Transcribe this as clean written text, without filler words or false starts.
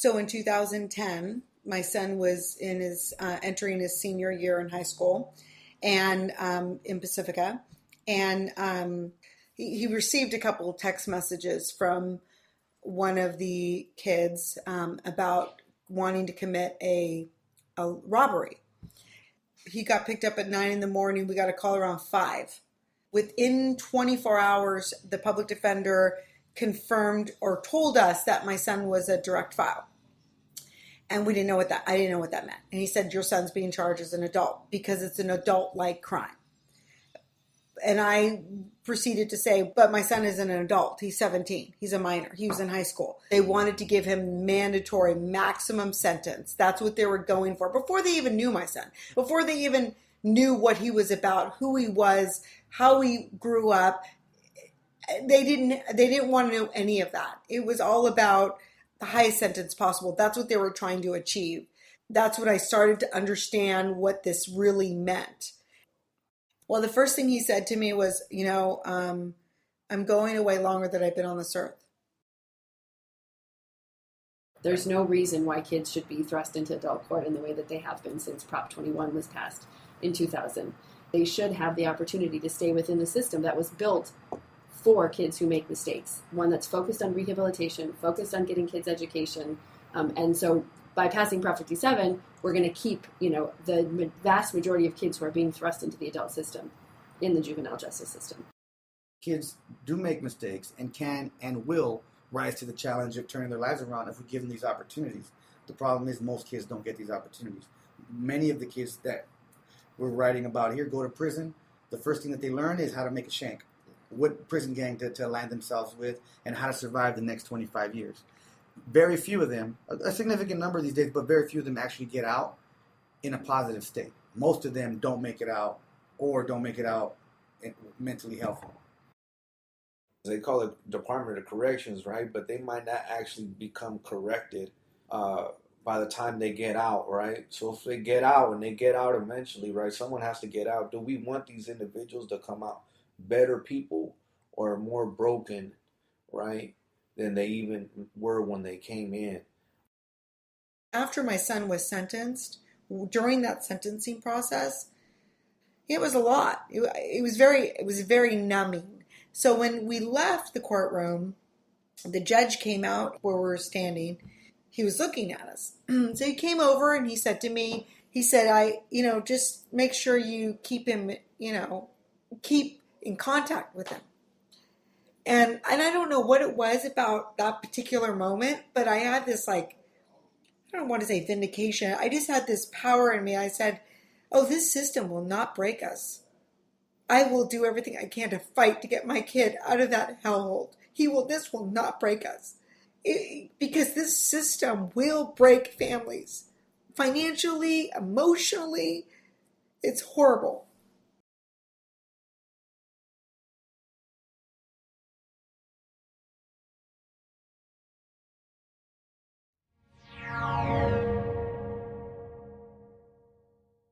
So in 2010, my son was in his entering his senior year in high school, and in Pacifica, and he received a couple of text messages from one of the kids about wanting to commit a robbery. He got picked up at 9 in the morning. We got a call around 5. Within 24 hours, the public defender confirmed or told us that my son was a direct file. And I didn't know what that meant. And he said, your son's being charged as an adult because it's an adult-like crime. And I proceeded to say, but my son isn't an adult. He's 17. He's a minor. He was in high school. They wanted to give him mandatory maximum sentence. That's what they were going for before they even knew my son, before they even knew what he was about, who he was, how he grew up. They didn't want to know any of that. It was all about the highest sentence possible. That's what they were trying to achieve. That's when I started to understand what this really meant. Well, the first thing he said to me was, I'm going away longer than I've been on this earth. There's no reason why kids should be thrust into adult court in the way that they have been since Prop 21 was passed in 2000. They should have the opportunity to stay within the system that was built for kids who make mistakes, one that's focused on rehabilitation, focused on getting kids education. And so by passing Prop 57, we're going to keep, the vast majority of kids who are being thrust into the adult system in the juvenile justice system. Kids do make mistakes and can and will rise to the challenge of turning their lives around if we give them these opportunities. The problem is most kids don't get these opportunities. Many of the kids that we're writing about here go to prison. The first thing that they learn is how to make a shank, what prison gang to align themselves with, and how to survive the next 25 years. Very few of them, a significant number these days, but very few of them actually get out in a positive state. Most of them don't make it out or don't make it out mentally healthy. They call it Department of Corrections, right? But they might not actually become corrected by the time they get out, right? So if they get out and they get out eventually, right, someone has to get out. Do we want these individuals to come out better people or more broken, right, than they even were when they came in? After my son was sentenced, during that sentencing process, it was a lot. It was very numbing. So when we left the courtroom, the judge came out where we were standing. He was looking at us. So he came over and he said to me, just make sure you keep him, keep in contact with him. And I don't know what it was about that particular moment, but I had this I don't want to say vindication. I just had this power in me. I said, oh, this system will not break us. I will do everything I can to fight to get my kid out of that hellhole. This will not break us. Because this system will break families. Financially, emotionally, it's horrible.